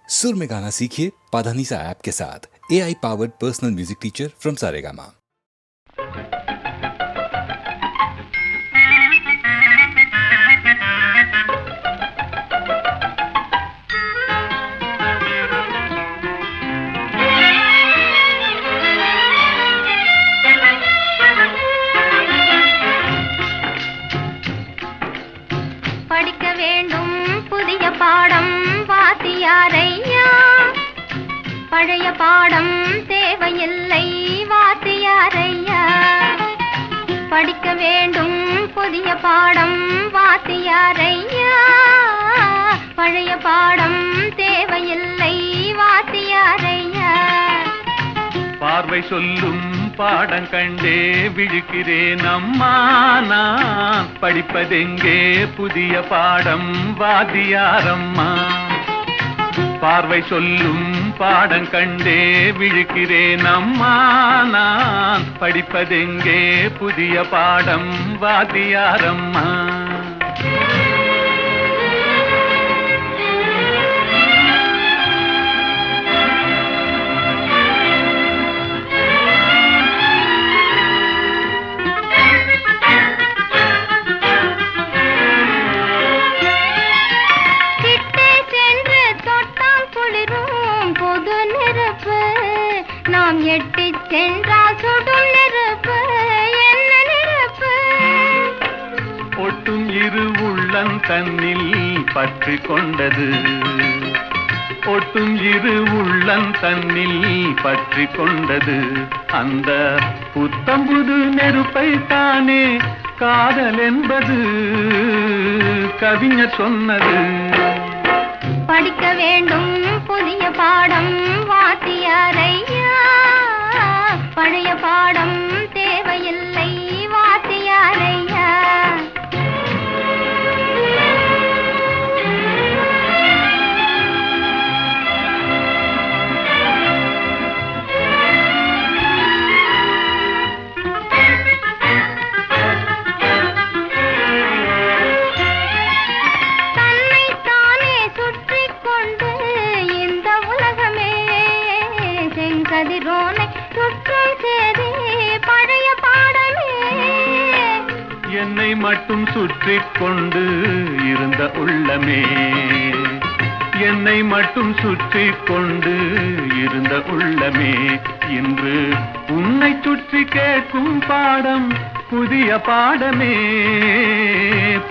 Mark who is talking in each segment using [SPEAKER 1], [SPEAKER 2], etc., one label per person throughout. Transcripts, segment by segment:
[SPEAKER 1] सुर में गाना सीखिए पाधानीसा ऐप के साथ। AI powered personal music teacher from Saregama.
[SPEAKER 2] படிக்க வேண்டும் புதிய பாடம் வாத்தியாரையா, பழைய பாடம் தேவையில்லை வாத்தியாரையா. படிக்க வேண்டும் புதிய பாடம் வாத்தியாரையா, பழைய பாடம் தேவையில்லை வாத்தியாரையா.
[SPEAKER 3] பார்வை சொல்லும் பாடம் கண்டே விழிக்கிறேன் அம்மா, நான் படிப்பதெங்கே புதிய பாடம் வாத்தியாரம்மா. பார்வை சொல்லும் பாடம் கண்டே விழிக்கிறேன் அம்மா, நான் படிப்பதெங்கே புதிய பாடம் வாத்தியாரம்மா.
[SPEAKER 2] நாம் எட்டி சென்றால் சுடும் நெருப்பு, என்ன நெருப்பு?
[SPEAKER 3] ஒட்டும் இரு உள்ளம் தன்னில் பற்றி கொண்டது, ஒட்டும் இரு உள்ளம் தன்னில் பற்றி கொண்டது. அந்த புத்தம்புது நெருப்பை தானே காதல் என்பது கவிஞர் சொன்னது.
[SPEAKER 2] படிக்க வேண்டும் புதிய பாடம் வாத்தியாரையா, பழைய பாடம் தேவையில்லை வாத்தியாரையா. கதிரோனை சுற்றும் சேதி பழைய பாடமே.
[SPEAKER 3] என்னை மட்டும் சுற்றி கொண்டு இருந்த உள்ளமே, என்னை மட்டும் சுற்றி கொண்டு இருந்த உள்ளமே, இன்று உன்னை சுற்றி கேட்கும் பாடம் புதிய பாடமே,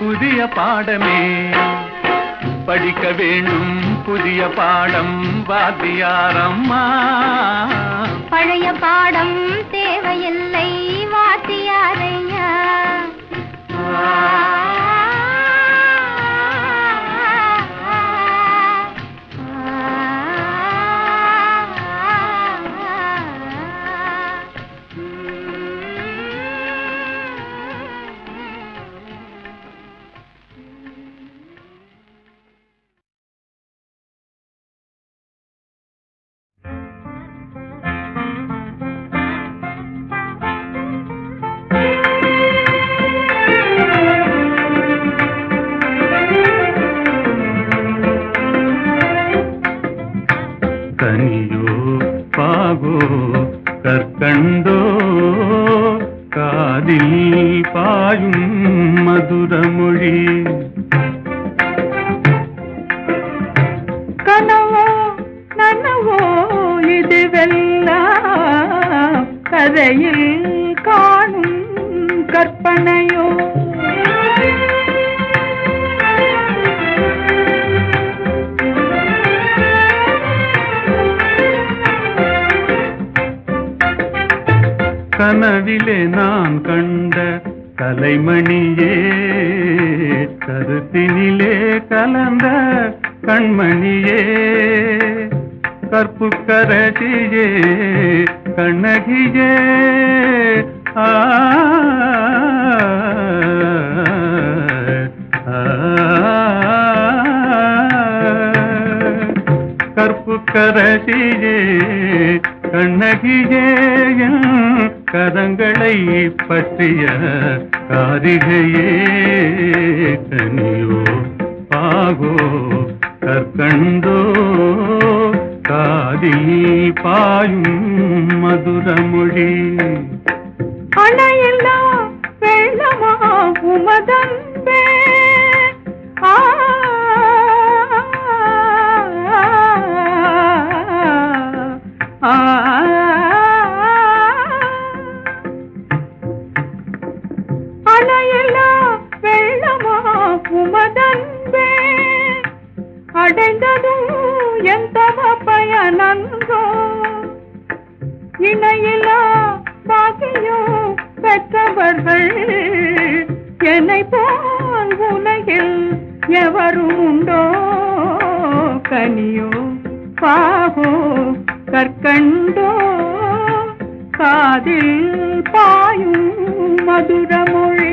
[SPEAKER 3] புதிய பாடமே. படிக்க வேண்டும் புதிய பாடம் வாத்தியாரம்மா,
[SPEAKER 2] பழைய பாடம் தேவையில்லை வாத்தியாரையா.
[SPEAKER 3] கனியோ பாகோ கற்கண்டோ காதில் பாயும் மதுரமொழி.
[SPEAKER 4] கனவோ நனவோ இதுவெல்லாம் கதையில் காணும் கற்பனையோ.
[SPEAKER 3] கனவிலே நான் கண்ட கலைமணியே, கருத்தினிலே கலந்த கண்மணியே, கற்புக்கரசியே கண்ணகியே. கற்புக்கரசியே கண்ணகியே, கரங்களை பற்றிய காரிகையே. கனியோ பாகோ கற்கண்டோ பாயும் மதுரமொழி.
[SPEAKER 4] அணையில்லா வெள்ளமா உமதன்பே அணையில்லா வெள்ளமா உமதன்பே அடைந்ததும் எந்த பயனன்றோ இணையிலா பாக்கியம் பெற்றவர்கள் என்னை போல் உலகில் எவரும் உண்டோ கனியோ பாகோ கற்கண்டோ காதில் பாயும் மதுரமொழி.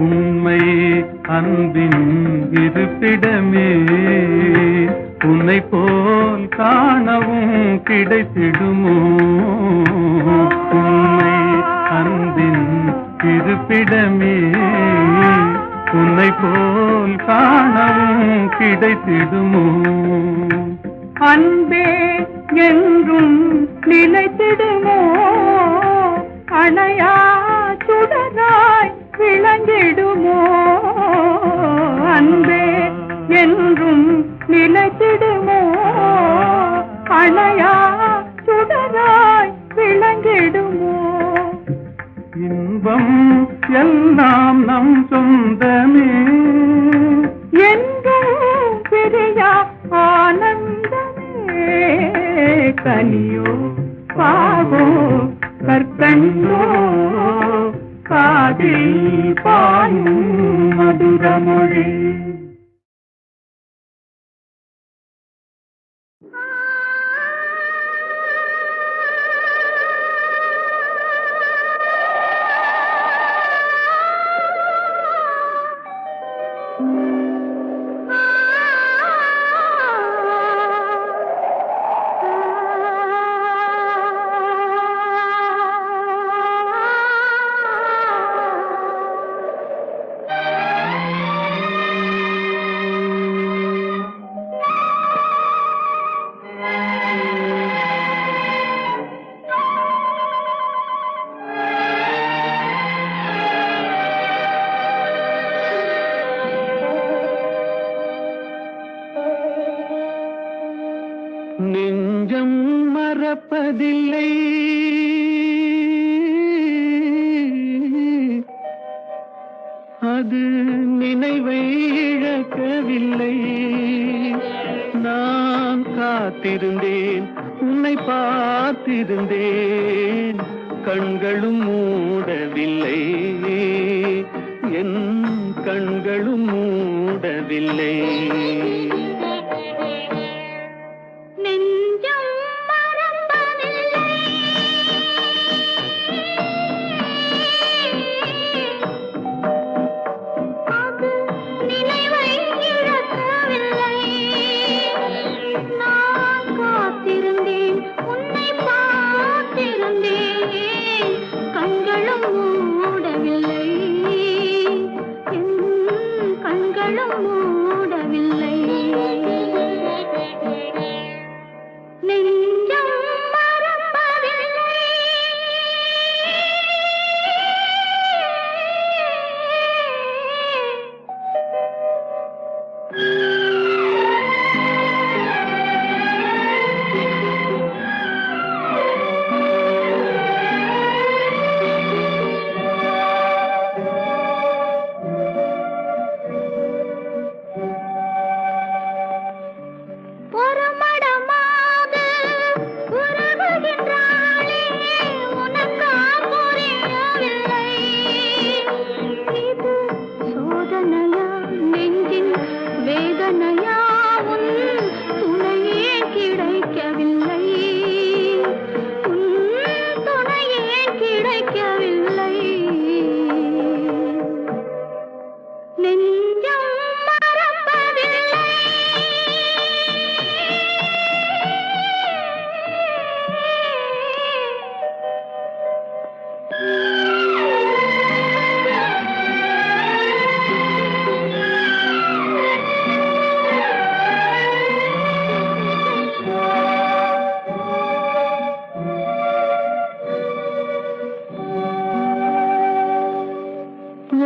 [SPEAKER 3] உண்மை அன்பின் இருப்பிடமே உன்னை போல் காணவும் கிடைத்திடுமோ. உண்மை அன்பின் இருப்பிடமே உன்னை போல் காணவும் கிடைத்திடுமோ.
[SPEAKER 4] அன்பே என்றும் நிலைத்திடுமோ அணையா சுடராய் விளங்கிடுமோ. அன்பே என்றும் நிலைத்திடுமோ அணையா சுடராய் விளங்கிடுமோ.
[SPEAKER 3] இன்பம் எல்லாம் நம் சொந்தமே
[SPEAKER 4] என்றும் பிரியா ஆனந்தமே கனியோ பாகோ கற்கண்டோ காதில் பாயும் மதுரமொழி.
[SPEAKER 3] நெஞ்சம் மறப்பதில்லை அது நினைவை இழக்கவில்லை. நான் காத்திருந்தேன் உன்னை பார்த்திருந்தேன் கண்களும் மூடவில்லை என் கண்களும் மூடவில்லை.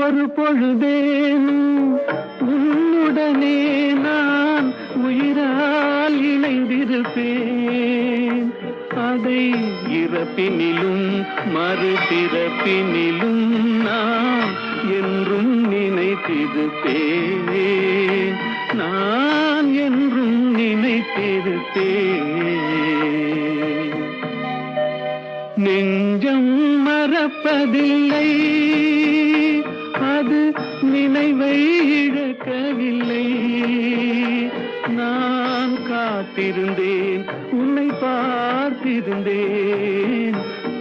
[SPEAKER 3] ஒரு பொழுதேனும் உன்னுடனே நான் உயிரால் இணைந்திருப்பேன். அதை இறப்பினிலும் மறுபிறப்பினிலும் நான் என்றும் நினைத்திருப்பேன். நான் என்றும் நினைத்திருப்பேன். நெஞ்சம் மறப்பதில்லை, அது நினைவை இழக்கவில்லை. நான் காத்திருந்தேன், உன்னை பார்த்திருந்தேன்,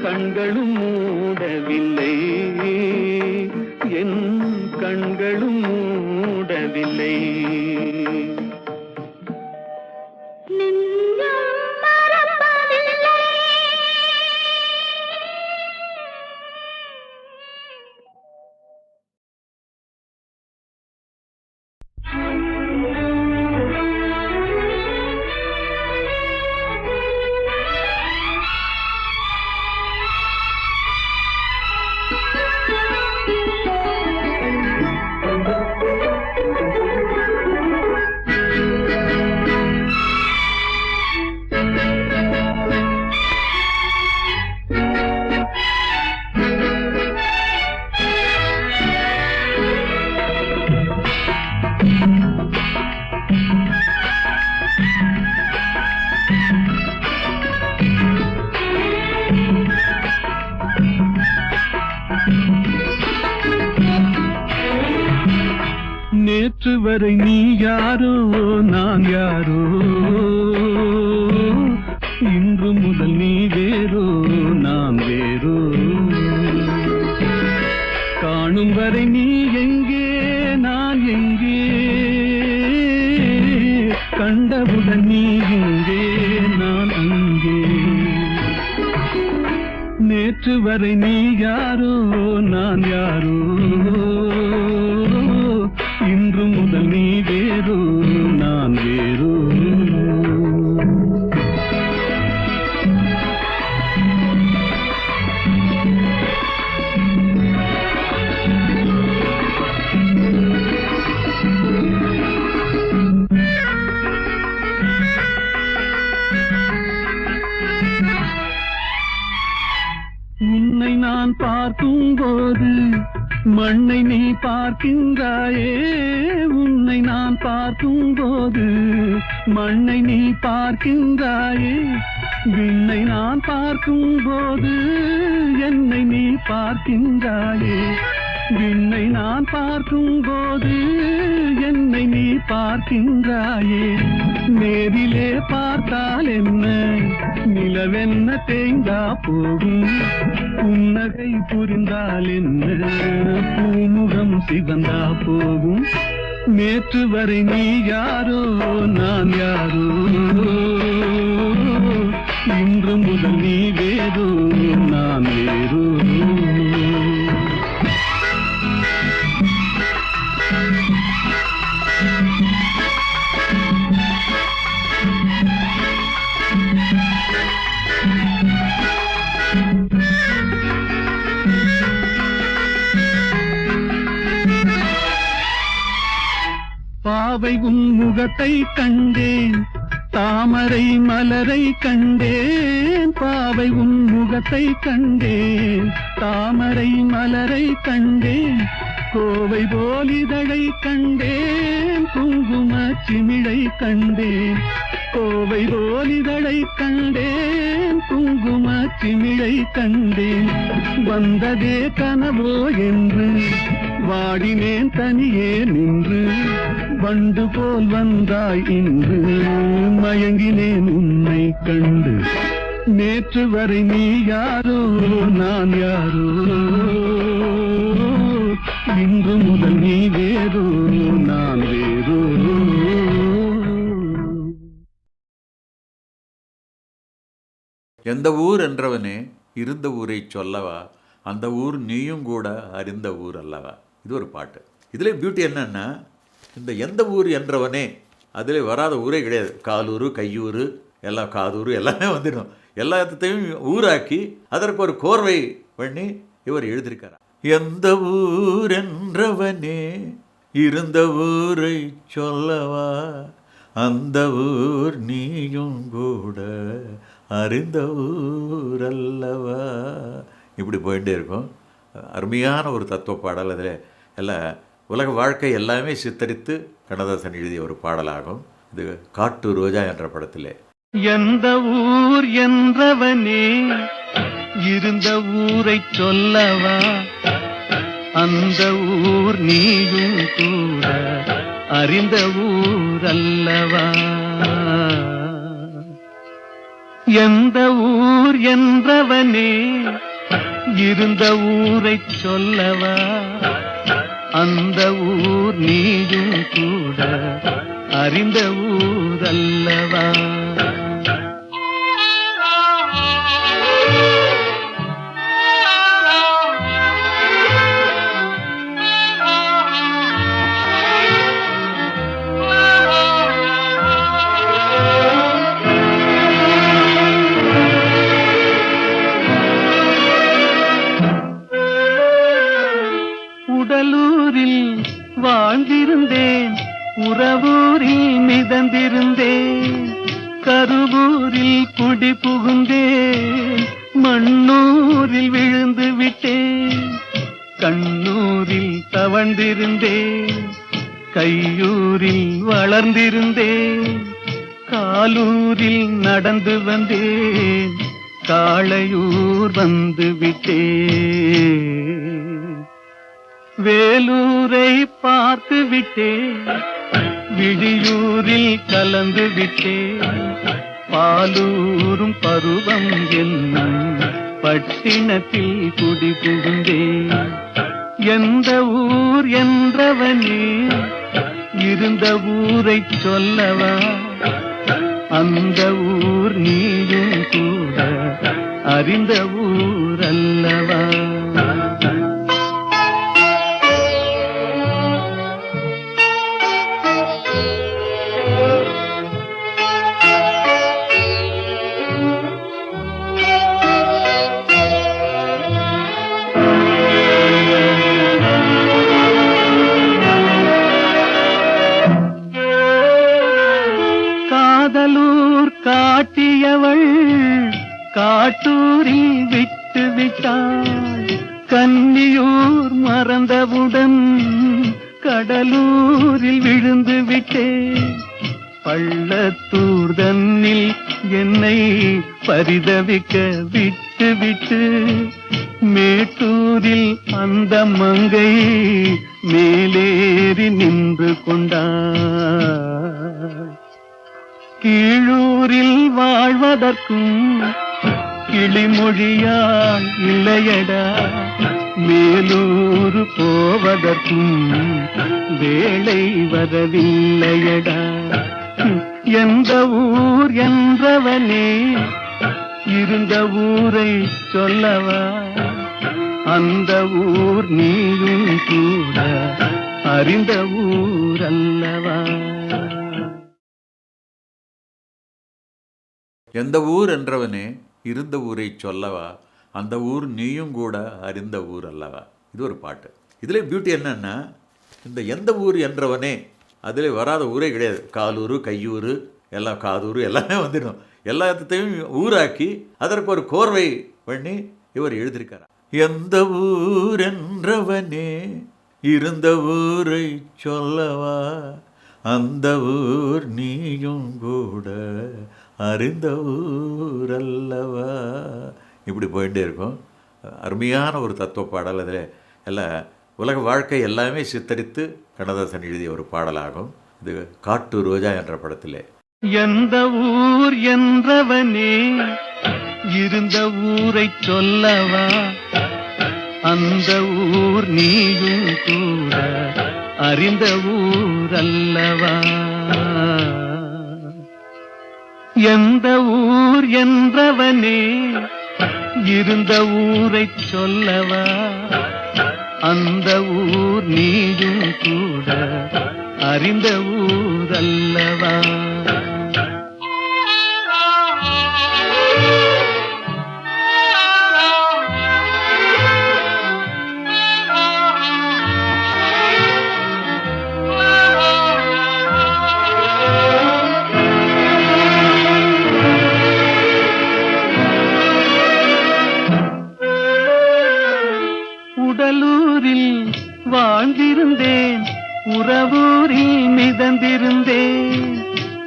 [SPEAKER 3] கண்களும் மூடவில்லை, என் கண்களும் மூடவில்லை. நேற்று வரை நீ யாரோ நான் யாரோ, இன்று முதல் நீ வேறோ நான் வேறோ. காணும் வரை நீ எங்கே நான் எங்கே, கண்டவுடன் நீ எங்கே நான் அங்கே. நேற்று வரை நீ யாரோ நான் யாரோ, இன்று முதல் நீ வேறோ நான் வேறோ. உன்னை நான் பார்க்கும் போது மண்ணை நீ பார்க்கின்றாயே. உன்னை நான் பார்க்கும் போது மண்ணை நீ பார்க்கின்றாயே. விண்ணை நான் பார்க்கும் போது என்னை நீ பார்க்கின்றாயே. விண்ணை நான் பார்க்கும் போது என்னை நீ பார்க்கின்றாயே. நேரிலே பார்த்தால் என்ன, நிலவென்ன தேய்ந்தா போகும். புன்னகை புரிந்தால் என்ன, பூமுகம் சிவந்தா போகும். நேற்று வரை நீ யாரோ நான் யாரோ, இன்று முதல் நீ வேறோ நான் வேறோ. பாவை உன் முகத்தை கண்டேன், தாமரை மலரை கண்டேன். பாவை உன் முகத்தை கண்டேன், தாமரை மலரை கண்டேன். கோவை போலிதழை கண்டேன், குங்கும சிமிழை கண்டேன். கோவை போலிதழை கண்டேன், குங்கும சிமிழை கண்டேன். வந்ததே கனவோ என்று வாடினேன் தனியே நின்று. வண்டு போல் வந்தாய் இன்று, மயங்கினேன் உன்னை கண்டு. நேற்று வரை நீ யாரோ நான் யாரோ, இன்று முதல் நீ வேறோ நான் வேறோ.
[SPEAKER 5] எந்த ஊர் என்றவனே இருந்த ஊரை சொல்லவா, அந்த ஊர் நீயும் கூட அறிந்த ஊர் அல்லவா. இது ஒரு பாட்டு. இதில் பியூட்டி என்னன்னா, இந்த எந்த ஊர் என்றவனே அதில் வராத ஊரே கிடையாது. காலூர், கையூர், எல்லாம் காதூர் எல்லாமே வந்துடும். எல்லாத்தையும் ஊராக்கி அதற்கு ஒரு கோர்வை பண்ணி இவர் எழுதியிருக்கார். எந்த ஊரென்றவனே இருந்த ஊரை சொல்லவா, அந்த ஊர் நீயும் கூட அறிந்த ஊர் அல்லவா. இப்படி போயிட்டே இருக்கும். அருமையான ஒரு தத்துவ பாடல். அதில் எல்லாம் உலக வாழ்க்கை எல்லாமே சித்தரித்து கண்ணதாசன் எழுதிய ஒரு பாடலாகும். இது காட்டு ரோஜா என்ற படத்திலே.
[SPEAKER 3] எந்த ஊர் என்றவனே இருந்த ஊரை சொல்லவா, அந்த ஊர் நீயும் கூட அறிந்த ஊர் அல்லவா. எந்த ஊர் என்றவனே இருந்த ஊரை சொல்லவா, அந்த ஊர் நீயும் கூட அறிந்த ஊர் அல்லவா. உடலூரில் வாழ்ந்திருந்தேன், உறவூரில் மிதந்திருந்தேன், கருவூரில் குடி புகுந்தேன், மண்ணூரில் விழுந்து விட்டேன், கண்ணூரில் தவழ்ந்திருந்தேன், கையூரில் வளர்ந்திருந்தேன், காலூரில் நடந்து வந்தேன், காளையூர் வந்து விட்டேன், வேலூரை பார்த்து விட்டேன், விழியூரில் கலந்து விட்டேன், பாலூரும் பருவம் என்னும் பட்டினத்தில் குடி புகுந்தேன். எந்த ஊர் என்றவனே இருந்த ஊரை சொல்லவா, அந்த ஊர் நீயும் கூட அறிந்த ஊர் அல்லவா. காதலூர் காட்டியவள் காட்டூரில் விட்டு விட்டாள், கன்னியூர் மறந்தவுடன் கடலூரில் விழுந்து விட்டேன், பள்ளத்தூர் தன்னில் என்னை பரிதவிக்க விட்டு விட்டு, மேட்டூரில் அந்த மங்கை மேலேறி நின்று கொண்டாள், கீழூரில் வாழ்வதற்கும் கிளிமொழியால் இல்லையடா, மேலூர் போவதற்கும் வேளை வரவில்லையடா. எந்த ஊர் என்றவனே இருந்த ஊரை சொல்லவா, அந்த ஊர் நீயும் கூட அறிந்த ஊர் அல்லவா.
[SPEAKER 5] எந்த ஊர் என்றவனே இருந்த ஊரை சொல்லவா, அந்த ஊர் நீயும் கூட அறிந்த ஊர் அல்லவா. இது ஒரு பாட்டு. இதில் பியூட்டி என்னன்னா, இந்த எந்த ஊர் என்றவனே அதில் வராத ஊரே கிடையாது. காலூர், கையூர், எல்லாம் காதூர் எல்லாமே வந்துடும். எல்லாத்தையும் ஊராக்கி அதற்கு ஒரு கோர்வை பண்ணி இவர் எழுதியிருக்கார். எந்த ஊர் என்றவனே இருந்த ஊரை சொல்லவா, அந்த ஊர் நீயும் கூட அறிந்த ஊர் அல்லவா. இப்படி போயிட்டே இருக்கும். அருமையான ஒரு தத்துவ பாடல். அதில் எல்லாம் உலக வாழ்க்கை எல்லாமே சித்தரித்து கண்ணதாசன் எழுதிய ஒரு பாடலாகும். இது காட்டு ரோஜா என்ற படத்திலே.
[SPEAKER 3] எந்த ஊர் என்றவனே இருந்த ஊரை சொல்லவா, அந்த ஊர் நீயும் கூட அறிந்த ஊர் அல்லவா. எந்த ஊர் என்றவனே இருந்த ஊரை சொல்லவா, அந்த ஊர் நீயும் கூட அறிந்த ஊர் அல்லவா. உறவூரில் மிதந்திருந்தேன்,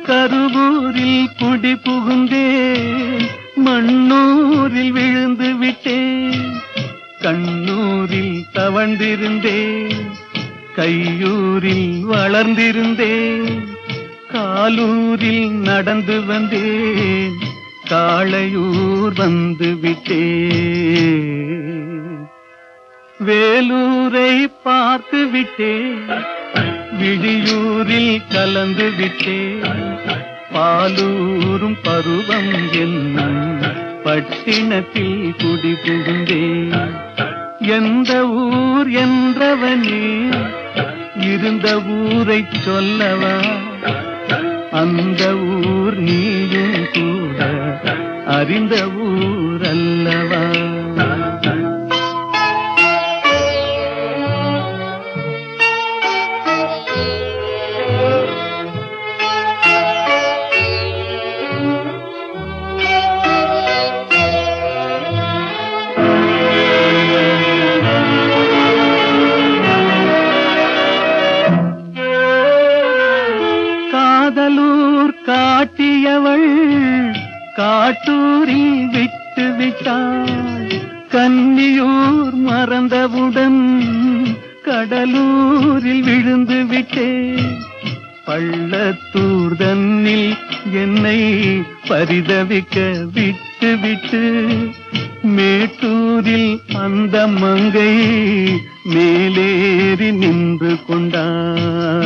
[SPEAKER 3] கருவூரில் குடி புகுந்தேன், மண்ணூரில் விழுந்து விட்டேன், கண்ணூரில் தவழ்ந்திருந்தேன், கையூரில் வளர்ந்திருந்தேன், காலூரில் நடந்து வந்தேன், காளையூர் வந்து விட்டேன். வேலூரை பார்த்து விட்டேன், விழியூரில் கலந்து விட்டேன், பாலூரும் பருவம் என்னும் பட்டினத்தில் குடி புகுந்தேன். எந்த ஊர் என்றவனே இருந்த ஊரை சொல்லவா, அந்த ஊர் நீயும் கூட அறிந்த ஊர் அல்லவா. காதலூர் காட்டியவள் காட்டூரில் விட்டு விட்டாள், கன்னியூர் மறந்தவுடன் கடலூரில் விழுந்து விட்டேன், பள்ளத்தூர் தன்னில் என்னை பரிதவிக்க விட்டு விட்டு மேட்டூரில் அந்த மங்கை மேலேறி நின்று கொண்டாள்.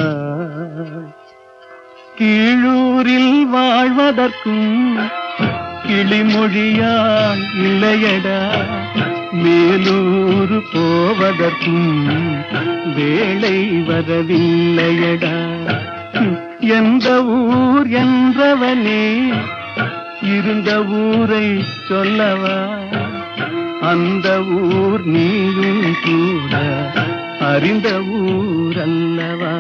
[SPEAKER 3] கீழூரில் வாழ்வதற்கும் கிளிமொழியால் இல்லையடா, மேலூர் போவதற்கும் வேளை வரவில்லையடா. எந்த ஊர் என்றவனே இருந்த ஊரை சொல்லவா, அந்த ஊர் நீயும் கூட அறிந்த ஊர் அல்லவா.